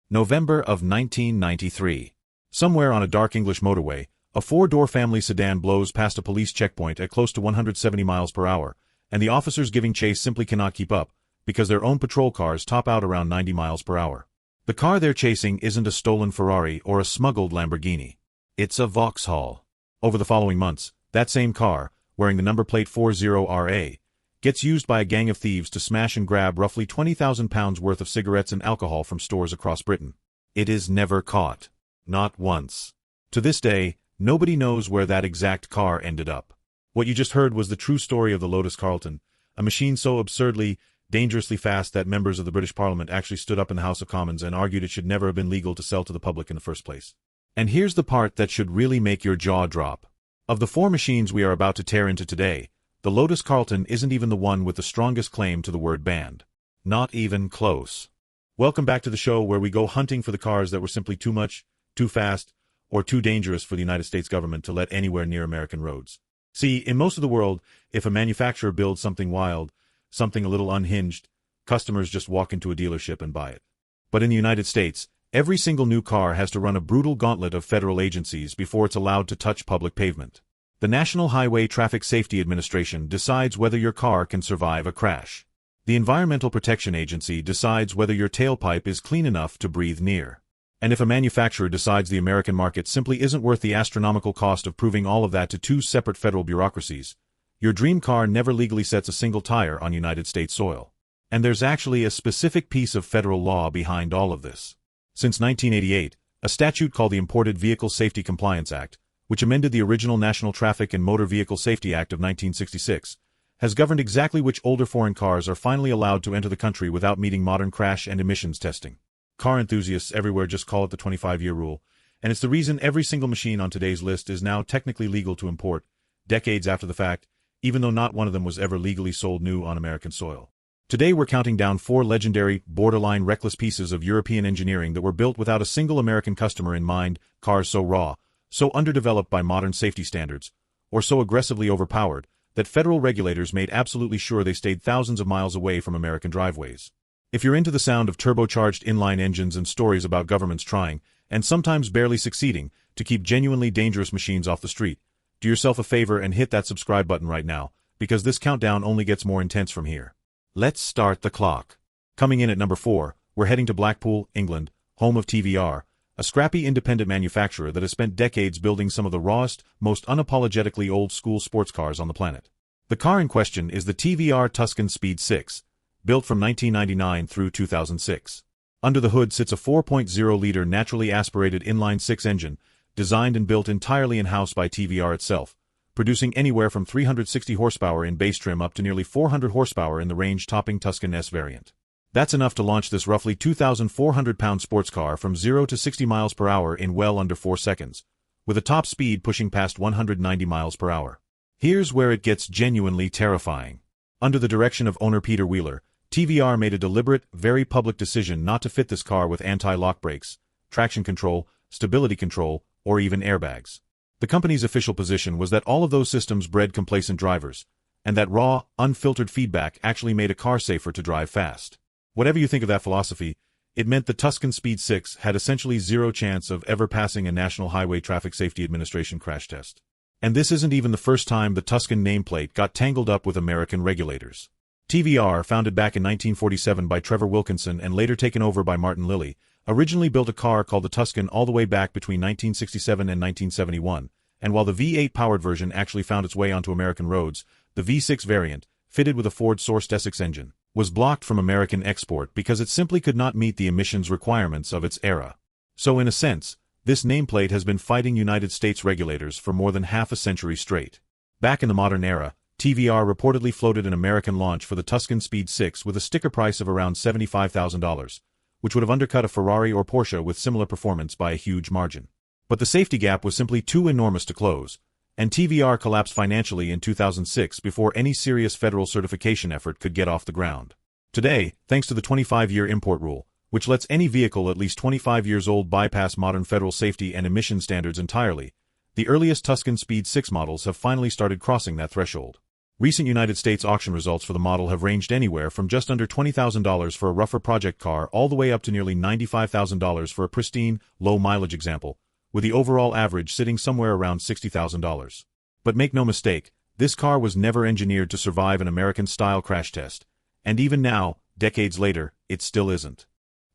November of 1993. Somewhere on a dark English motorway, a four-door family sedan blows past a police checkpoint at close to 170 miles per hour, and the officers giving chase simply cannot keep up, because their own patrol cars top out around 90 miles per hour. The car they're chasing isn't a stolen Ferrari or a smuggled Lamborghini. It's a Vauxhall. Over the following months, that same car, wearing the number plate 40RA, gets used by a gang of thieves to smash and grab roughly £20,000 worth of cigarettes and alcohol from stores across Britain. It is never caught. Not once. To this day, nobody knows where that exact car ended up. What you just heard was the true story of the Lotus Carlton, a machine so absurdly, dangerously fast that members of the British Parliament actually stood up in the House of Commons and argued it should never have been legal to sell to the public in the first place. And here's the part that should really make your jaw drop. Of the four machines we are about to tear into today, the Lotus Carlton isn't even the one with the strongest claim to the word banned. Not even close. Welcome back to the show where we go hunting for the cars that were simply too much, too fast, or too dangerous for the United States government to let anywhere near American roads. See, in most of the world, if a manufacturer builds something wild, something a little unhinged, customers just walk into a dealership and buy it. But in the United States, every single new car has to run a brutal gauntlet of federal agencies before it's allowed to touch public pavement. The National Highway Traffic Safety Administration decides whether your car can survive a crash. The Environmental Protection Agency decides whether your tailpipe is clean enough to breathe near. And if a manufacturer decides the American market simply isn't worth the astronomical cost of proving all of that to two separate federal bureaucracies, your dream car never legally sets a single tire on United States soil. And there's actually a specific piece of federal law behind all of this. Since 1988, a statute called the Imported Vehicle Safety Compliance Act, which amended the original National Traffic and Motor Vehicle Safety Act of 1966, has governed exactly which older foreign cars are finally allowed to enter the country without meeting modern crash and emissions testing. Car enthusiasts everywhere just call it the 25-year rule, and it's the reason every single machine on today's list is now technically legal to import, decades after the fact, even though not one of them was ever legally sold new on American soil. Today we're counting down four legendary, borderline reckless pieces of European engineering that were built without a single American customer in mind, cars so raw, so underdeveloped by modern safety standards, or so aggressively overpowered, that federal regulators made absolutely sure they stayed thousands of miles away from American driveways. If you're into the sound of turbocharged inline engines and stories about governments trying, and sometimes barely succeeding, to keep genuinely dangerous machines off the street, do yourself a favor and hit that subscribe button right now, because this countdown only gets more intense from here. Let's start the clock. Coming in at number 4, we're heading to Blackpool, England, home of TVR, a scrappy independent manufacturer that has spent decades building some of the rawest, most unapologetically old-school sports cars on the planet. The car in question is the TVR Tuscan Speed 6, built from 1999 through 2006. Under the hood sits a 4.0-liter naturally aspirated inline-six engine, designed and built entirely in-house by TVR itself, producing anywhere from 360 horsepower in base trim up to nearly 400 horsepower in the range-topping Tuscan S variant. That's enough to launch this roughly 2,400-pound sports car from 0 to 60 miles per hour in well under 4 seconds, with a top speed pushing past 190 miles per hour. Here's where it gets genuinely terrifying. Under the direction of owner Peter Wheeler, TVR made a deliberate, very public decision not to fit this car with anti-lock brakes, traction control, stability control, or even airbags. The company's official position was that all of those systems bred complacent drivers, and that raw, unfiltered feedback actually made a car safer to drive fast. Whatever you think of that philosophy, it meant the Tuscan Speed 6 had essentially zero chance of ever passing a National Highway Traffic Safety Administration crash test. And this isn't even the first time the Tuscan nameplate got tangled up with American regulators. TVR, founded back in 1947 by Trevor Wilkinson and later taken over by Martin Lilly, originally built a car called the Tuscan all the way back between 1967 and 1971, and while the V8-powered version actually found its way onto American roads, the V6 variant, fitted with a Ford-sourced Essex engine, was blocked from American export because it simply could not meet the emissions requirements of its era. So in a sense, this nameplate has been fighting United States regulators for more than half a century straight. Back in the modern era, TVR reportedly floated an American launch for the Tuscan Speed 6 with a sticker price of around $75,000, which would have undercut a Ferrari or Porsche with similar performance by a huge margin. But the safety gap was simply too enormous to close, and TVR collapsed financially in 2006 before any serious federal certification effort could get off the ground. Today, thanks to the 25-year import rule, which lets any vehicle at least 25 years old bypass modern federal safety and emission standards entirely, the earliest Tuscan Speed 6 models have finally started crossing that threshold. Recent United States auction results for the model have ranged anywhere from just under $20,000 for a rougher project car all the way up to nearly $95,000 for a pristine, low-mileage example, with the overall average sitting somewhere around $60,000. But make no mistake, this car was never engineered to survive an American-style crash test, and even now, decades later, it still isn't.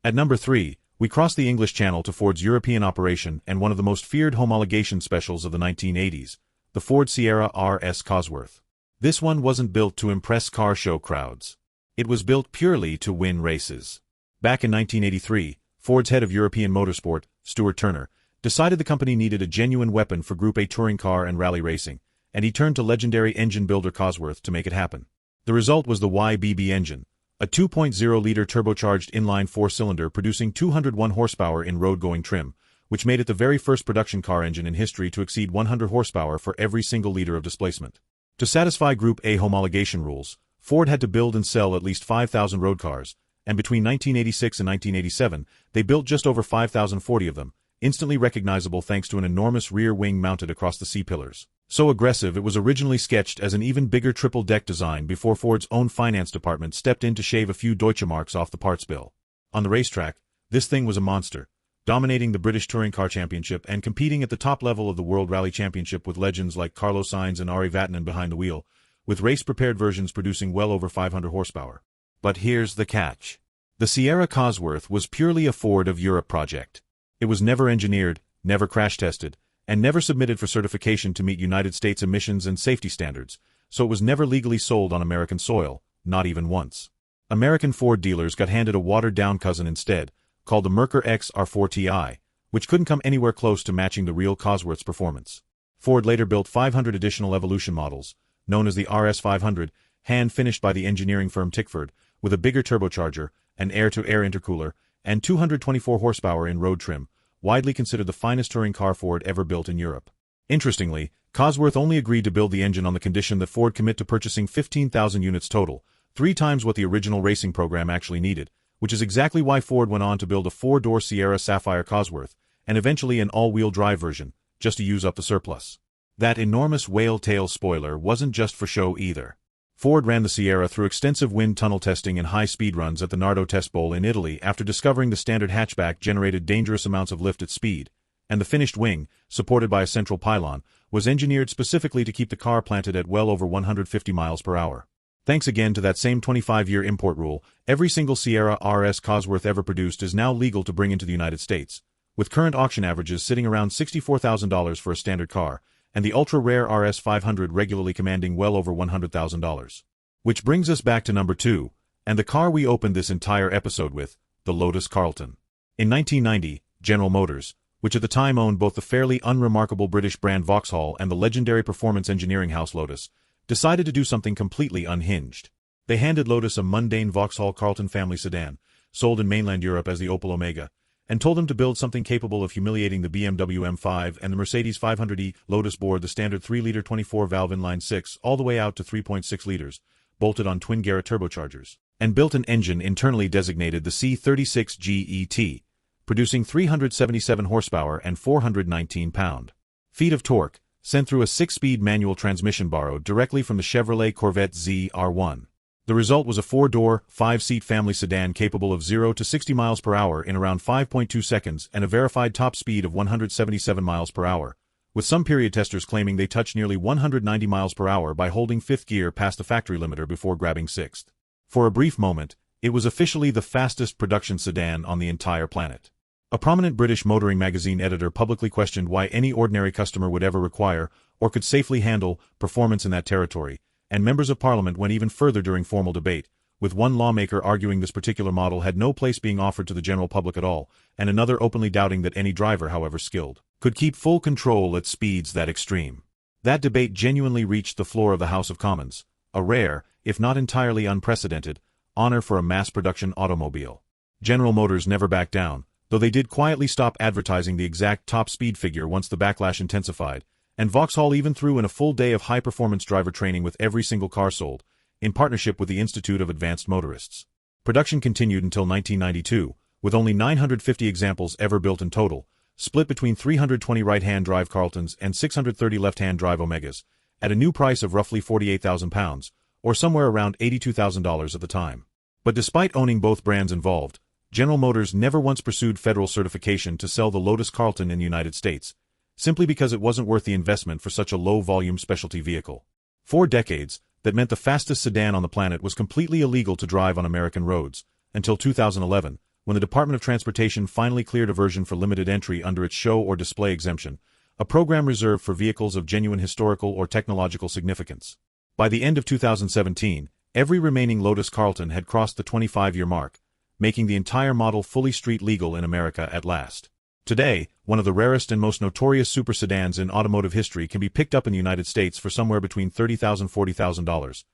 At number 3, we cross the English Channel to Ford's European operation and one of the most feared homologation specials of the 1980s, the Ford Sierra RS Cosworth. This one wasn't built to impress car show crowds. It was built purely to win races. Back in 1983, Ford's head of European motorsport, Stuart Turner, decided the company needed a genuine weapon for Group A touring car and rally racing, and he turned to legendary engine builder Cosworth to make it happen. The result was the YBB engine, a 2.0-liter turbocharged inline four-cylinder producing 201 horsepower in road-going trim, which made it the very first production car engine in history to exceed 100 horsepower for every single liter of displacement. To satisfy Group A homologation rules, Ford had to build and sell at least 5,000 road cars, and between 1986 and 1987, they built just over 5,040 of them, instantly recognizable thanks to an enormous rear wing mounted across the C-pillars. So aggressive it was originally sketched as an even bigger triple-deck design before Ford's own finance department stepped in to shave a few Deutsche Marks off the parts bill. On the racetrack, this thing was a monster, dominating the British Touring Car Championship and competing at the top level of the World Rally Championship with legends like Carlos Sainz and Ari Vatanen behind the wheel, with race-prepared versions producing well over 500 horsepower. But here's the catch. The Sierra Cosworth was purely a Ford of Europe project. It was never engineered, never crash-tested, and never submitted for certification to meet United States emissions and safety standards, so it was never legally sold on American soil, not even once. American Ford dealers got handed a watered-down cousin instead, called the Merkur X R4 Ti, which couldn't come anywhere close to matching the real Cosworth's performance. Ford later built 500 additional Evolution models, known as the RS 500, hand-finished by the engineering firm Tickford, with a bigger turbocharger, an air-to-air intercooler, and 224 horsepower in road trim, widely considered the finest touring car Ford ever built in Europe. Interestingly, Cosworth only agreed to build the engine on the condition that Ford commit to purchasing 15,000 units total, 3 times what the original racing program actually needed, which is exactly why Ford went on to build a 4-door Sierra Sapphire Cosworth, and eventually an all-wheel drive version, just to use up the surplus. That enormous whale tail spoiler wasn't just for show either. Ford ran the Sierra through extensive wind tunnel testing and high-speed runs at the Nardo Test Bowl in Italy after discovering the standard hatchback generated dangerous amounts of lift at speed, and the finished wing, supported by a central pylon, was engineered specifically to keep the car planted at well over 150 miles per hour. Thanks again to that same 25-year import rule, every single Sierra RS Cosworth ever produced is now legal to bring into the United States, with current auction averages sitting around $64,000 for a standard car, and the ultra-rare RS 500 regularly commanding well over $100,000. Which brings us back to number 2, and the car we opened this entire episode with, the Lotus Carlton. In 1990, General Motors, which at the time owned both the fairly unremarkable British brand Vauxhall and the legendary performance engineering house Lotus, decided to do something completely unhinged. They handed Lotus a mundane Vauxhall Carlton family sedan, sold in mainland Europe as the Opel Omega, and told them to build something capable of humiliating the BMW M5 and the Mercedes 500e. Lotus bored the standard 3-liter 24-valve inline-6 all the way out to 3.6 liters, bolted on twin Garrett turbochargers, and built an engine internally designated the C36 GET, producing 377 horsepower and 419 pound-feet of torque, sent through a 6-speed manual transmission borrowed directly from the Chevrolet Corvette ZR1. The result was a 4-door, 5-seat family sedan capable of 0 to 60 miles per hour in around 5.2 seconds and a verified top speed of 177 miles per hour, with some period testers claiming they touched nearly 190 miles per hour by holding 5th gear past the factory limiter before grabbing 6th. For a brief moment, it was officially the fastest production sedan on the entire planet. A prominent British motoring magazine editor publicly questioned why any ordinary customer would ever require, or could safely handle, performance in that territory, and members of Parliament went even further during formal debate, with one lawmaker arguing this particular model had no place being offered to the general public at all, and another openly doubting that any driver, however skilled, could keep full control at speeds that extreme. That debate genuinely reached the floor of the House of Commons, a rare, if not entirely unprecedented, honor for a mass-production automobile. General Motors never backed down, though they did quietly stop advertising the exact top speed figure once the backlash intensified, and Vauxhall even threw in a full day of high-performance driver training with every single car sold, in partnership with the Institute of Advanced Motorists. Production continued until 1992, with only 950 examples ever built in total, split between 320 right-hand drive Carltons and 630 left-hand drive Omegas, at a new price of roughly £48,000, or somewhere around $82,000 at the time. But despite owning both brands involved, General Motors never once pursued federal certification to sell the Lotus Carlton in the United States, simply because it wasn't worth the investment for such a low-volume specialty vehicle. For decades, that meant the fastest sedan on the planet was completely illegal to drive on American roads, until 2011, when the Department of Transportation finally cleared a version for limited entry under its show or display exemption, a program reserved for vehicles of genuine historical or technological significance. By the end of 2017, every remaining Lotus Carlton had crossed the 25-year mark, making the entire model fully street legal in America at last. Today, one of the rarest and most notorious super sedans in automotive history can be picked up in the United States for somewhere between $30,000 and $40,000.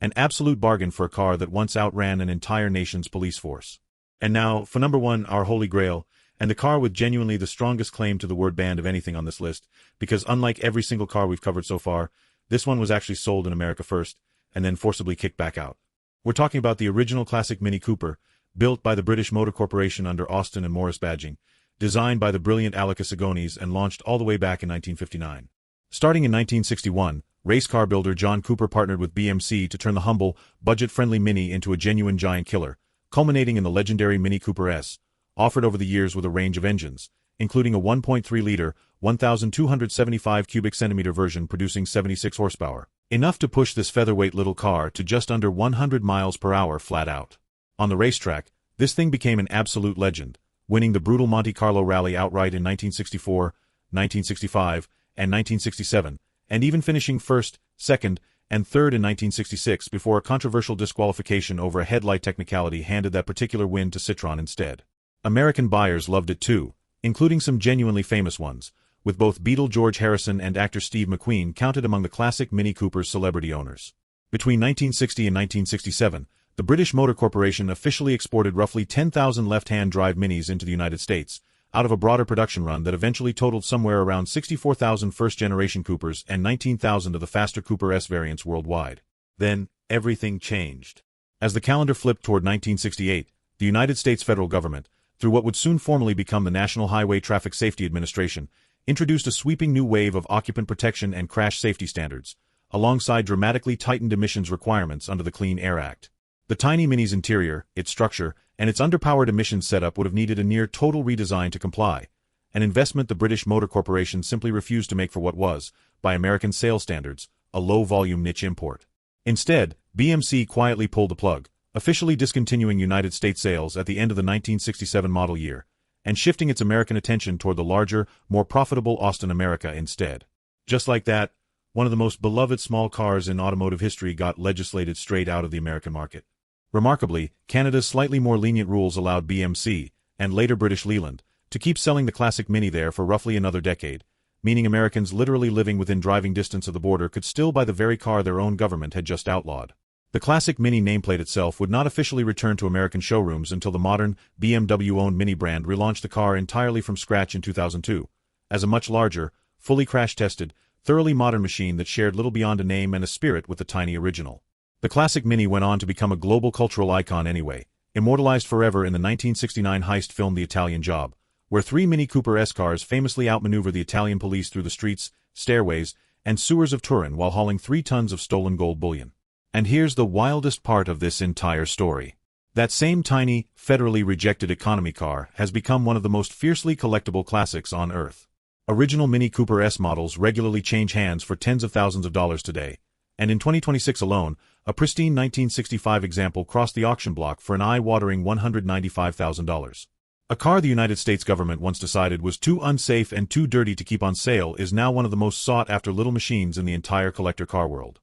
An absolute bargain for a car that once outran an entire nation's police force. And now, for number one, our holy grail, and the car with genuinely the strongest claim to the word banned of anything on this list, because unlike every single car we've covered so far, this one was actually sold in America first, and then forcibly kicked back out. We're talking about the original classic Mini Cooper, built by the British Motor Corporation under Austin and Morris badging, designed by the brilliant Alec Issigonis and launched all the way back in 1959. Starting in 1961, race car builder John Cooper partnered with BMC to turn the humble, budget-friendly Mini into a genuine giant killer, culminating in the legendary Mini Cooper S, offered over the years with a range of engines, including a 1.3-liter, 1,275 cubic centimeter version producing 76 horsepower, enough to push this featherweight little car to just under 100 miles per hour flat out. On the racetrack, this thing became an absolute legend, winning the brutal Monte Carlo Rally outright in 1964, 1965, and 1967, and even finishing first, second, and third in 1966 before a controversial disqualification over a headlight technicality handed that particular win to Citroën instead. American buyers loved it too, including some genuinely famous ones, with both Beatle George Harrison and actor Steve McQueen counted among the classic Mini Cooper's celebrity owners. Between 1960 and 1967, the British Motor Corporation officially exported roughly 10,000 left-hand drive Minis into the United States, out of a broader production run that eventually totaled somewhere around 64,000 first-generation Coopers and 19,000 of the faster Cooper S variants worldwide. Then, everything changed. As the calendar flipped toward 1968, the United States federal government, through what would soon formally become the National Highway Traffic Safety Administration, introduced a sweeping new wave of occupant protection and crash safety standards, alongside dramatically tightened emissions requirements under the Clean Air Act. The tiny Mini's interior, its structure, and its underpowered emissions setup would have needed a near-total redesign to comply, an investment the British Motor Corporation simply refused to make for what was, by American sales standards, a low-volume niche import. Instead, BMC quietly pulled the plug, officially discontinuing United States sales at the end of the 1967 model year, and shifting its American attention toward the larger, more profitable Austin America instead. Just like that, one of the most beloved small cars in automotive history got legislated straight out of the American market. Remarkably, Canada's slightly more lenient rules allowed BMC, and later British Leyland, to keep selling the classic Mini there for roughly another decade, meaning Americans literally living within driving distance of the border could still buy the very car their own government had just outlawed. The classic Mini nameplate itself would not officially return to American showrooms until the modern, BMW-owned Mini brand relaunched the car entirely from scratch in 2002, as a much larger, fully crash-tested, thoroughly modern machine that shared little beyond a name and a spirit with the tiny original. The classic Mini went on to become a global cultural icon anyway, immortalized forever in the 1969 heist film The Italian Job, where three Mini Cooper S cars famously outmaneuver the Italian police through the streets, stairways, and sewers of Turin while hauling 3 tons of stolen gold bullion. And here's the wildest part of this entire story. That same tiny, federally rejected economy car has become one of the most fiercely collectible classics on Earth. Original Mini Cooper S models regularly change hands for tens of thousands of dollars today, and in 2026 alone, a pristine 1965 example crossed the auction block for an eye-watering $195,000. A car the United States government once decided was too unsafe and too dirty to keep on sale is now one of the most sought-after little machines in the entire collector car world.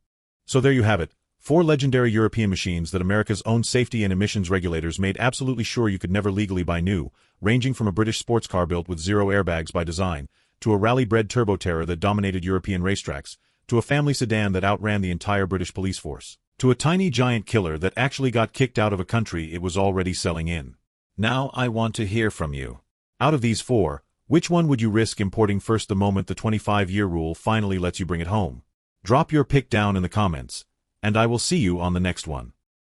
So there you have it, 4 legendary European machines that America's own safety and emissions regulators made absolutely sure you could never legally buy new, ranging from a British sports car built with 0 airbags by design, to a rally-bred turbo-terror that dominated European racetracks, to a family sedan that outran the entire British police force, to a tiny giant killer that actually got kicked out of a country it was already selling in. Now I want to hear from you. Out of these 4, which one would you risk importing first the moment the 25-year rule finally lets you bring it home? Drop your pick down in the comments, and I will see you on the next one.